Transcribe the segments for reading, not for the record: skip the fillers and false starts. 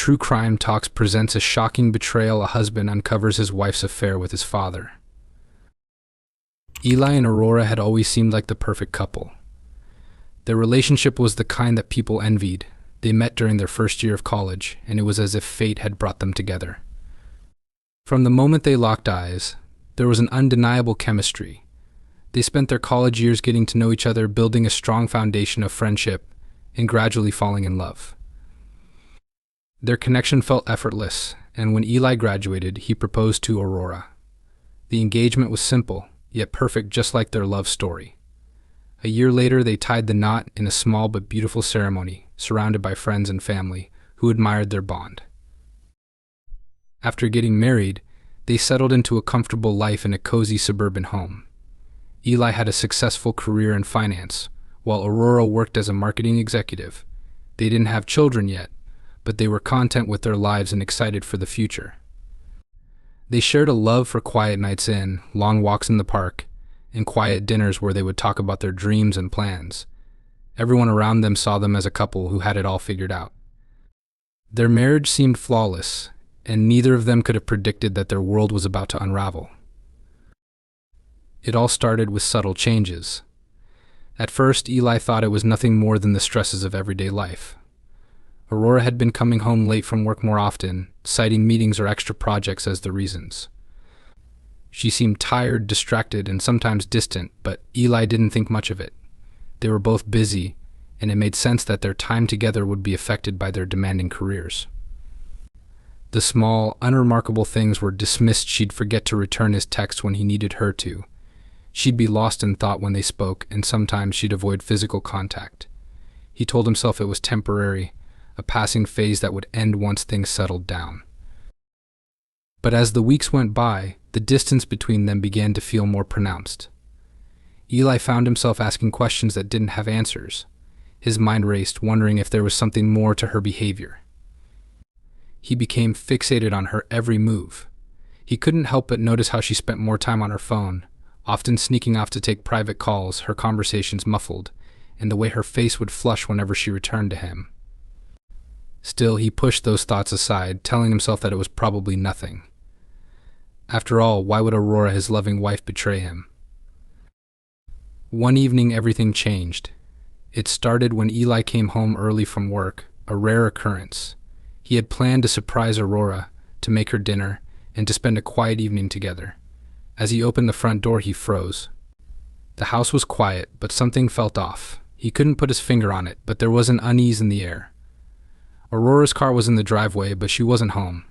True Crime Talks presents a shocking betrayal. A husband uncovers his wife's affair with his father. Eli and Aurora had always seemed like the perfect couple. Their relationship was the kind that people envied. They met during their first year of college, and it was as if fate had brought them together. From the moment they locked eyes, there was an undeniable chemistry. They spent their college years getting to know each other, building a strong foundation of friendship, and gradually falling in love. Their connection felt effortless, and when Eli graduated, he proposed to Aurora. The engagement was simple, yet perfect, just like their love story. A year later, they tied the knot in a small but beautiful ceremony, surrounded by friends and family who admired their bond. After getting married, they settled into a comfortable life in a cozy suburban home. Eli had a successful career in finance, while Aurora worked as a marketing executive. They didn't have children yet, but they were content with their lives and excited for the future. They shared a love for quiet nights in, long walks in the park, and quiet dinners where they would talk about their dreams and plans. Everyone around them saw them as a couple who had it all figured out. Their marriage seemed flawless, and neither of them could have predicted that their world was about to unravel. It all started with subtle changes. At first, Eli thought it was nothing more than the stresses of everyday life. Aurora had been coming home late from work more often, citing meetings or extra projects as the reasons. She seemed tired, distracted, and sometimes distant, but Eli didn't think much of it. They were both busy, and it made sense that their time together would be affected by their demanding careers. The small, unremarkable things were dismissed. She'd forget to return his text when he needed her to. She'd be lost in thought when they spoke, and sometimes she'd avoid physical contact. He told himself it was temporary, a passing phase that would end once things settled down. But as the weeks went by, the distance between them began to feel more pronounced. Eli found himself asking questions that didn't have answers. His mind raced, wondering if there was something more to her behavior. He became fixated on her every move. He couldn't help but notice how she spent more time on her phone, often sneaking off to take private calls, her conversations muffled, and the way her face would flush whenever she returned to him. Still, he pushed those thoughts aside, telling himself that it was probably nothing. After all, why would Aurora, his loving wife, betray him? One evening, everything changed. It started when Eli came home early from work, a rare occurrence. He had planned to surprise Aurora, to make her dinner, and to spend a quiet evening together. As he opened the front door, he froze. The house was quiet, but something felt off. He couldn't put his finger on it, but there was an unease in the air. Aurora's car was in the driveway, but she wasn't home.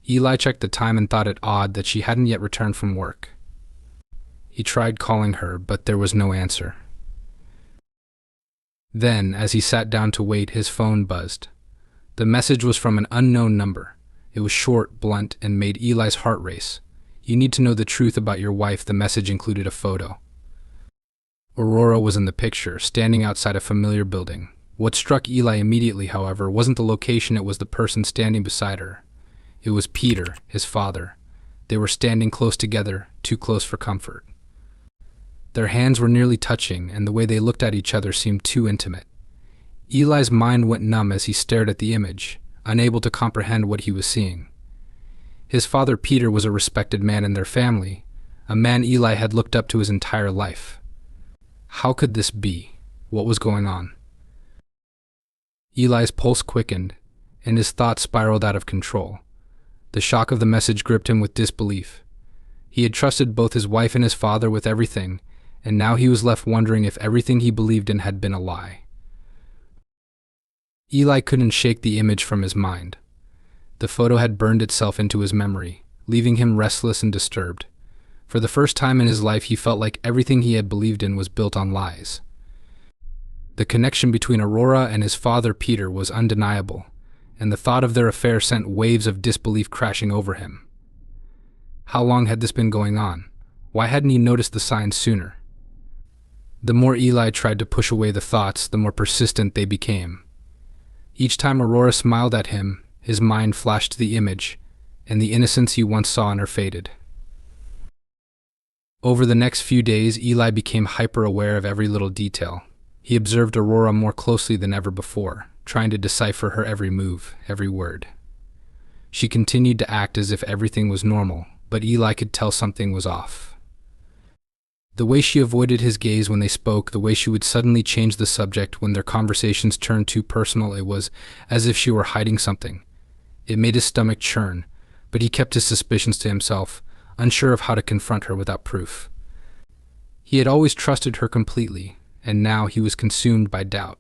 Eli checked the time and thought it odd that she hadn't yet returned from work. He tried calling her, but there was no answer. Then, as he sat down to wait, his phone buzzed. The message was from an unknown number. It was short, blunt, and made Eli's heart race. "You need to know the truth about your wife." The message included a photo. Aurora was in the picture, standing outside a familiar building. What struck Eli immediately, however, wasn't the location, it was the person standing beside her. It was Peter, his father. They were standing close together, too close for comfort. Their hands were nearly touching, and the way they looked at each other seemed too intimate. Eli's mind went numb as he stared at the image, unable to comprehend what he was seeing. His father, Peter, was a respected man in their family, a man Eli had looked up to his entire life. How could this be? What was going on? Eli's pulse quickened, and his thoughts spiraled out of control. The shock of the message gripped him with disbelief. He had trusted both his wife and his father with everything, and now he was left wondering if everything he believed in had been a lie. Eli couldn't shake the image from his mind. The photo had burned itself into his memory, leaving him restless and disturbed. For the first time in his life, he felt like everything he had believed in was built on lies. The connection between Aurora and his father, Peter, was undeniable, and the thought of their affair sent waves of disbelief crashing over him. How long had this been going on? Why hadn't he noticed the signs sooner? The more Eli tried to push away the thoughts, the more persistent they became. Each time Aurora smiled at him, his mind flashed to the image, and the innocence he once saw in her faded. Over the next few days, Eli became hyper-aware of every little detail. He observed Aurora more closely than ever before. trying to decipher her every move, every word. She continued to act as if everything was normal, but Eli could tell something was off. The way she avoided his gaze when they spoke, the way she would suddenly change the subject when their conversations turned too personal, it was as if she were hiding something. It made his stomach churn, but he kept his suspicions to himself, unsure of how to confront her without proof. He had always trusted her completely, and now he was consumed by doubt.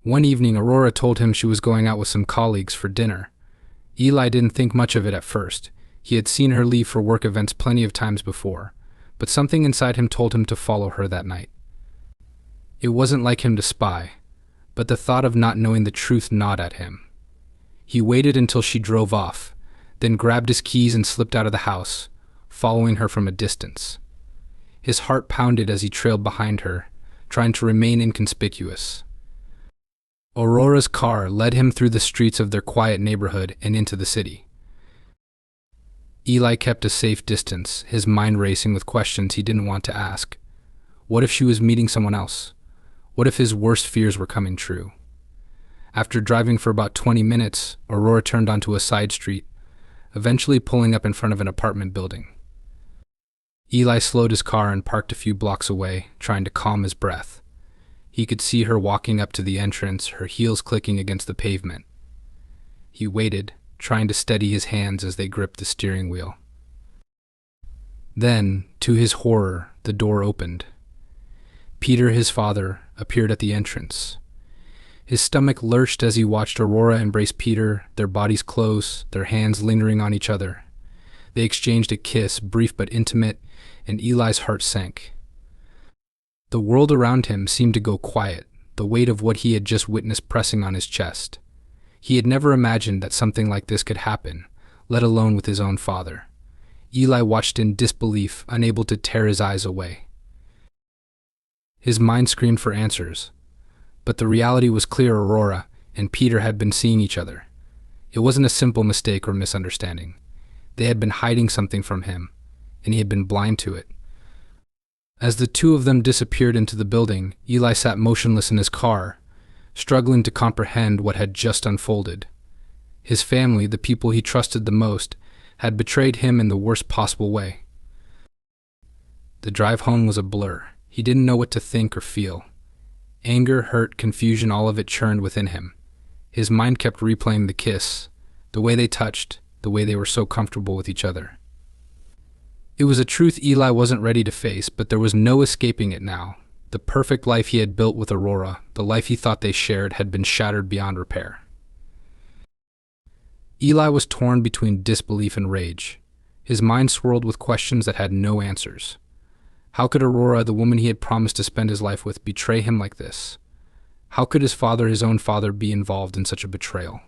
One evening, Aurora told him she was going out with some colleagues for dinner. Eli didn't think much of it at first. He had seen her leave for work events plenty of times before, but something inside him told him to follow her that night. It wasn't like him to spy, but the thought of not knowing the truth gnawed at him. He waited until she drove off, then grabbed his keys and slipped out of the house, following her from a distance. His heart pounded as he trailed behind her, trying to remain inconspicuous. Aurora's car led him through the streets of their quiet neighborhood and into the city. Eli kept a safe distance, his mind racing with questions he didn't want to ask. What if she was meeting someone else? What if his worst fears were coming true? After driving for about 20 minutes, Aurora turned onto a side street, eventually pulling up in front of an apartment building. Eli slowed his car and parked a few blocks away, trying to calm his breath. He could see her walking up to the entrance, her heels clicking against the pavement. He waited, trying to steady his hands as they gripped the steering wheel. Then, to his horror, the door opened. Peter, his father, appeared at the entrance. His stomach lurched as he watched Aurora embrace Peter, their bodies close, their hands lingering on each other. They exchanged a kiss, brief but intimate, and Eli's heart sank. The world around him seemed to go quiet, the weight of what he had just witnessed pressing on his chest. He had never imagined that something like this could happen, let alone with his own father. Eli watched in disbelief, unable to tear his eyes away. His mind screamed for answers, but the reality was clear. Aurora and Peter had been seeing each other. It wasn't a simple mistake or misunderstanding. They had been hiding something from him, and he had been blind to it. As the two of them disappeared into the building, Eli sat motionless in his car, struggling to comprehend what had just unfolded. His family, the people he trusted the most, had betrayed him in the worst possible way. The drive home was a blur. He didn't know what to think or feel. Anger, hurt, confusion, all of it churned within him. His mind kept replaying the kiss, the way they touched, the way they were so comfortable with each other. It was a truth Eli wasn't ready to face, but there was no escaping it now. The perfect life he had built with Aurora, the life he thought they shared, had been shattered beyond repair. Eli was torn between disbelief and rage. His mind swirled with questions that had no answers. How could Aurora, the woman he had promised to spend his life with, betray him like this? How could his father, his own father, be involved in such a betrayal?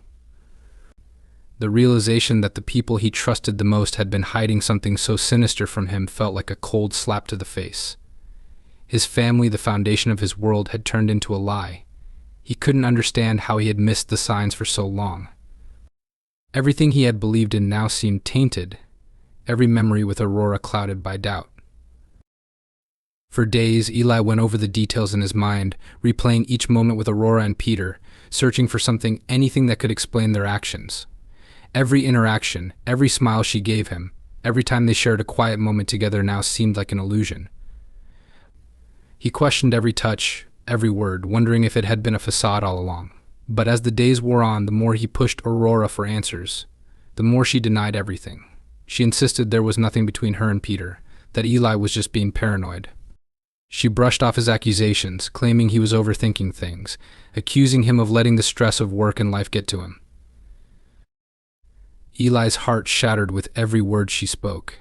The realization that the people he trusted the most had been hiding something so sinister from him felt like a cold slap to the face. His family, the foundation of his world, had turned into a lie. He couldn't understand how he had missed the signs for so long. Everything he had believed in now seemed tainted, every memory with Aurora clouded by doubt. For days, Eli went over the details in his mind, replaying each moment with Aurora and Peter, searching for something, anything that could explain their actions. Every interaction, every smile she gave him, every time they shared a quiet moment together now seemed like an illusion. He questioned every touch, every word, wondering if it had been a facade all along. But as the days wore on, the more he pushed Aurora for answers, the more she denied everything. She insisted there was nothing between her and Peter, that Eli was just being paranoid. She brushed off his accusations, claiming he was overthinking things, accusing him of letting the stress of work and life get to him. Eli's heart shattered with every word she spoke.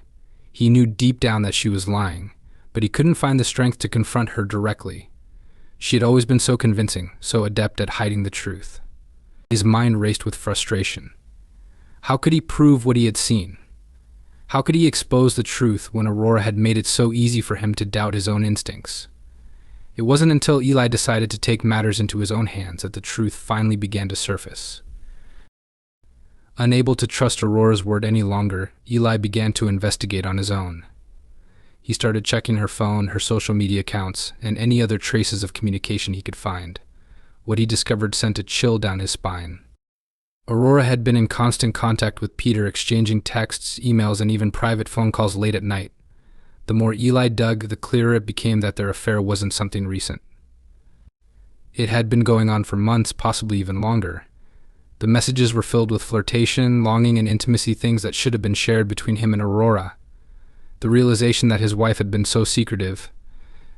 He knew deep down that she was lying, but he couldn't find the strength to confront her directly. She had always been so convincing, so adept at hiding the truth. His mind raced with frustration. How could he prove what he had seen? How could he expose the truth when Aurora had made it so easy for him to doubt his own instincts? It wasn't until Eli decided to take matters into his own hands that the truth finally began to surface. Unable to trust Aurora's word any longer, Eli began to investigate on his own. He started checking her phone, her social media accounts, and any other traces of communication he could find. What he discovered sent a chill down his spine. Aurora had been in constant contact with Peter, exchanging texts, emails, and even private phone calls late at night. The more Eli dug, the clearer it became that their affair wasn't something recent. It had been going on for months, possibly even longer. The messages were filled with flirtation, longing, and intimacy, things that should have been shared between him and Aurora. The realization that his wife had been so secretive,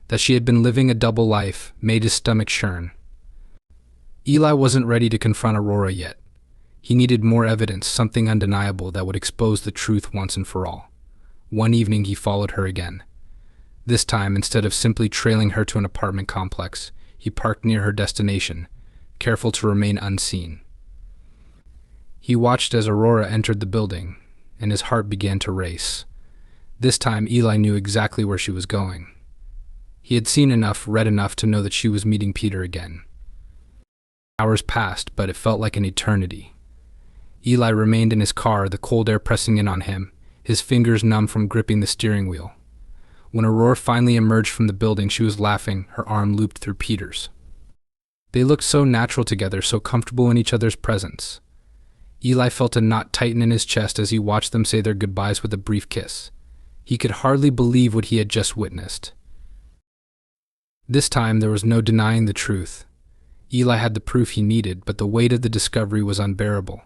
that she had been living a double life, made his stomach churn. Eli wasn't ready to confront Aurora yet. He needed more evidence, something undeniable that would expose the truth once and for all. One evening he followed her again. This time, instead of simply trailing her to an apartment complex, he parked near her destination, careful to remain unseen. He watched as Aurora entered the building, and his heart began to race. This time Eli knew exactly where she was going. He had seen enough, read enough to know that she was meeting Peter again. Hours passed, but it felt like an eternity. Eli remained in his car, the cold air pressing in on him, his fingers numb from gripping the steering wheel. When Aurora finally emerged from the building, she was laughing, her arm looped through Peter's. They looked so natural together, so comfortable in each other's presence. Eli felt a knot tighten in his chest as he watched them say their goodbyes with a brief kiss. He could hardly believe what he had just witnessed. This time there was no denying the truth. Eli had the proof he needed, but the weight of the discovery was unbearable.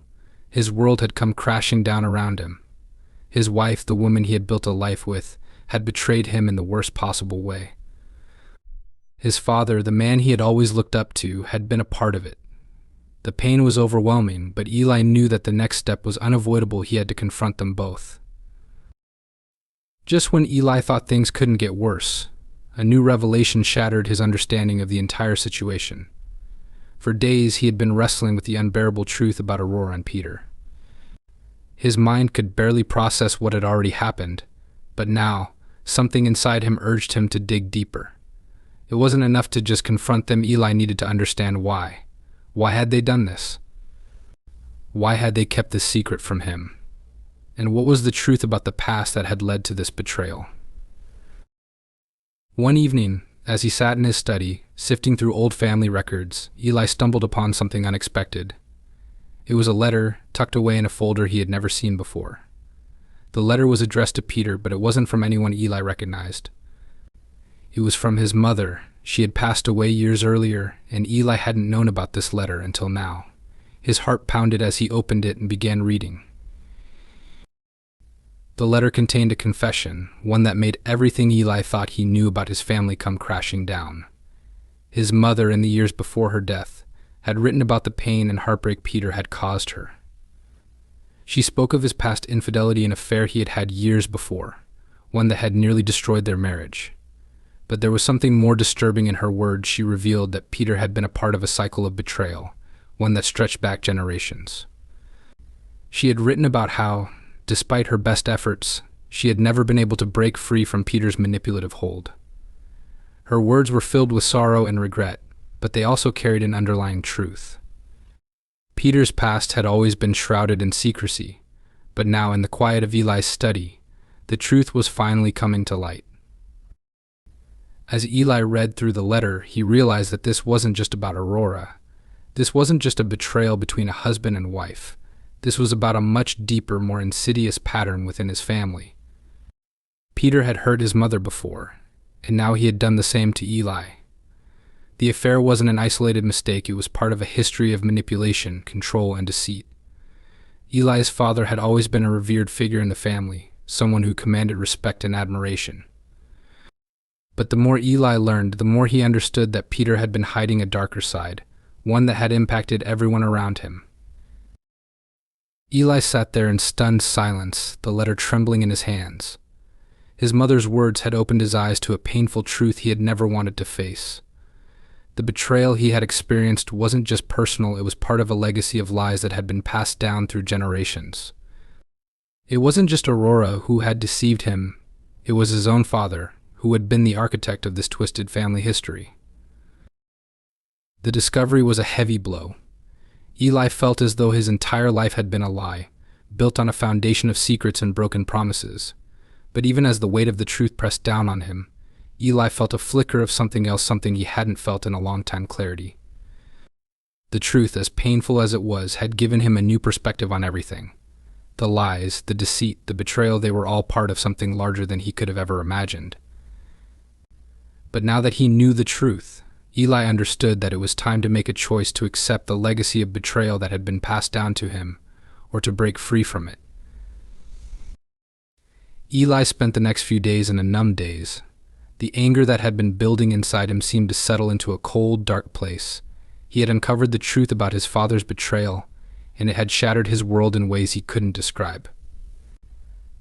His world had come crashing down around him. His wife, the woman he had built a life with, had betrayed him in the worst possible way. His father, the man he had always looked up to, had been a part of it. The pain was overwhelming, but Eli knew that the next step was unavoidable. He had to confront them both. Just when Eli thought things couldn't get worse, a new revelation shattered his understanding of the entire situation. For days he had been wrestling with the unbearable truth about Aurora and Peter. His mind could barely process what had already happened, but now, something inside him urged him to dig deeper. It wasn't enough to just confront them. Eli needed to understand why. Why had they done this? Why had they kept this secret from him? And what was the truth about the past that had led to this betrayal? One evening, as he sat in his study, sifting through old family records, Eli stumbled upon something unexpected. It was a letter tucked away in a folder he had never seen before. The letter was addressed to Peter, but it wasn't from anyone Eli recognized. It was from his mother. She had passed away years earlier, and Eli hadn't known about this letter until now. His heart pounded as he opened it and began reading. The letter contained a confession, one that made everything Eli thought he knew about his family come crashing down. His mother, in the years before her death, had written about the pain and heartbreak Peter had caused her. She spoke of his past infidelity and affair he had had years before, one that had nearly destroyed their marriage. But there was something more disturbing in her words. She revealed that Peter had been a part of a cycle of betrayal, one that stretched back generations. She had written about how, despite her best efforts, she had never been able to break free from Peter's manipulative hold. Her words were filled with sorrow and regret, but they also carried an underlying truth. Peter's past had always been shrouded in secrecy, but now in the quiet of Eli's study, the truth was finally coming to light. As Eli read through the letter, he realized that this wasn't just about Aurora. This wasn't just a betrayal between a husband and wife. This was about a much deeper, more insidious pattern within his family. Peter had hurt his mother before, and now he had done the same to Eli. The affair wasn't an isolated mistake. It was part of a history of manipulation, control, and deceit. Eli's father had always been a revered figure in the family, someone who commanded respect and admiration. But the more Eli learned, the more he understood that Peter had been hiding a darker side, one that had impacted everyone around him. Eli sat there in stunned silence, the letter trembling in his hands. His mother's words had opened his eyes to a painful truth he had never wanted to face. The betrayal he had experienced wasn't just personal, it was part of a legacy of lies that had been passed down through generations. It wasn't just Aurora who had deceived him, it was his own father, who had been the architect of this twisted family history. The discovery was a heavy blow. Eli felt as though his entire life had been a lie, built on a foundation of secrets and broken promises. But even as the weight of the truth pressed down on him, Eli felt a flicker of something else, something he hadn't felt in a long time: clarity. The truth, as painful as it was, had given him a new perspective on everything. The lies, the deceit, the betrayal, they were all part of something larger than he could have ever imagined. But now that he knew the truth, Eli understood that it was time to make a choice to accept the legacy of betrayal that had been passed down to him, or to break free from it. Eli spent the next few days in a numb daze. The anger that had been building inside him seemed to settle into a cold, dark place. He had uncovered the truth about his father's betrayal, and it had shattered his world in ways he couldn't describe.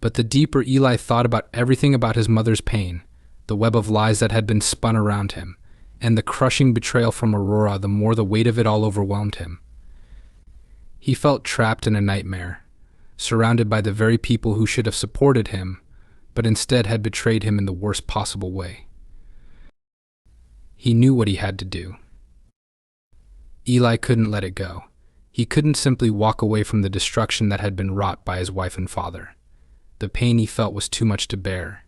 But the deeper Eli thought about everything about his mother's pain, the web of lies that had been spun around him, and the crushing betrayal from Aurora, the more the weight of it all overwhelmed him. He felt trapped in a nightmare, surrounded by the very people who should have supported him, but instead had betrayed him in the worst possible way. He knew what he had to do. Eli couldn't let it go. He couldn't simply walk away from the destruction that had been wrought by his wife and father. The pain he felt was too much to bear,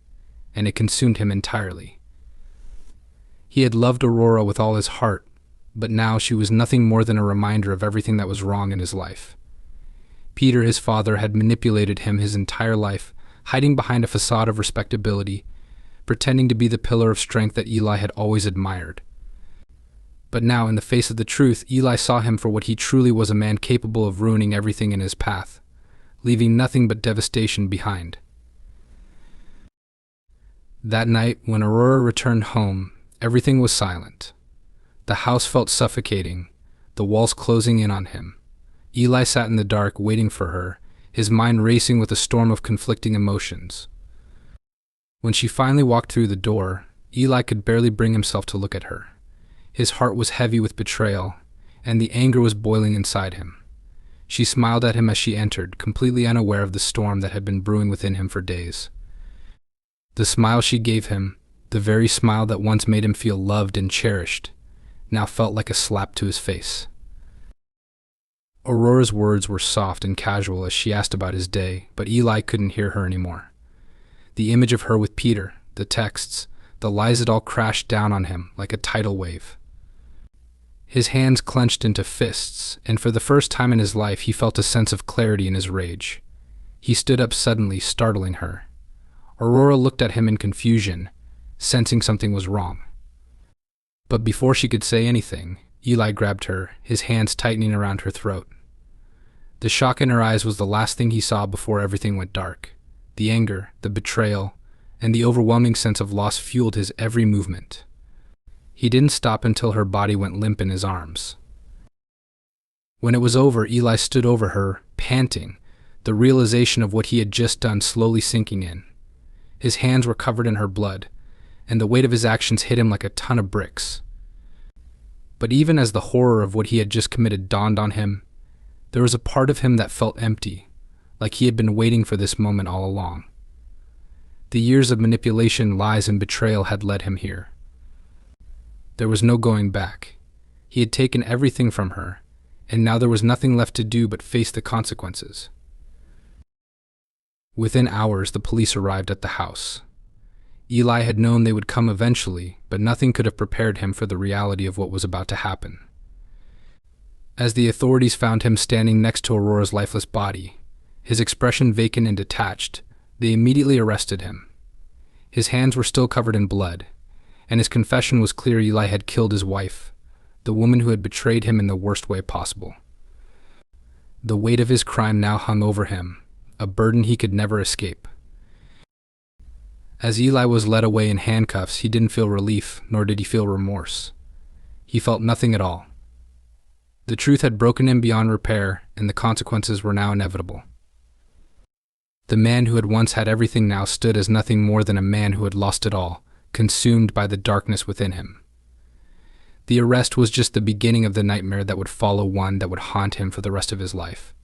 and it consumed him entirely. He had loved Aurora with all his heart, but now she was nothing more than a reminder of everything that was wrong in his life. Peter, his father, had manipulated him his entire life, hiding behind a facade of respectability, pretending to be the pillar of strength that Eli had always admired. But now, in the face of the truth, Eli saw him for what he truly was, a man capable of ruining everything in his path, leaving nothing but devastation behind. That night, when Aurora returned home, everything was silent. The house felt suffocating, the walls closing in on him. Eli sat in the dark, waiting for her, his mind racing with a storm of conflicting emotions. When she finally walked through the door, Eli could barely bring himself to look at her. His heart was heavy with betrayal, and the anger was boiling inside him. She smiled at him as she entered, completely unaware of the storm that had been brewing within him for days. The smile she gave him, the very smile that once made him feel loved and cherished, now felt like a slap to his face. Aurora's words were soft and casual as she asked about his day, but Eli couldn't hear her anymore. The image of her with Peter, the texts, the lies, it all crashed down on him like a tidal wave. His hands clenched into fists, and for the first time in his life he felt a sense of clarity in his rage. He stood up suddenly, startling her. Aurora looked at him in confusion, sensing something was wrong. But before she could say anything, Eli grabbed her, his hands tightening around her throat. The shock in her eyes was the last thing he saw before everything went dark. The anger, the betrayal, and the overwhelming sense of loss fueled his every movement. He didn't stop until her body went limp in his arms. When it was over, Eli stood over her, panting, the realization of what he had just done slowly sinking in. His hands were covered in her blood, and the weight of his actions hit him like a ton of bricks. But even as the horror of what he had just committed dawned on him, there was a part of him that felt empty, like he had been waiting for this moment all along. The years of manipulation, lies, and betrayal had led him here. There was no going back. He had taken everything from her, and now there was nothing left to do but face the consequences. Within hours, the police arrived at the house. Eli had known they would come eventually, but nothing could have prepared him for the reality of what was about to happen. As the authorities found him standing next to Aurora's lifeless body, his expression vacant and detached, they immediately arrested him. His hands were still covered in blood, and his confession was clear. Eli had killed his wife, the woman who had betrayed him in the worst way possible. The weight of his crime now hung over him, a burden he could never escape. As Eli was led away in handcuffs, he didn't feel relief, nor did he feel remorse. He felt nothing at all. The truth had broken him beyond repair, and the consequences were now inevitable. The man who had once had everything now stood as nothing more than a man who had lost it all, consumed by the darkness within him. The arrest was just the beginning of the nightmare that would follow, one that would haunt him for the rest of his life.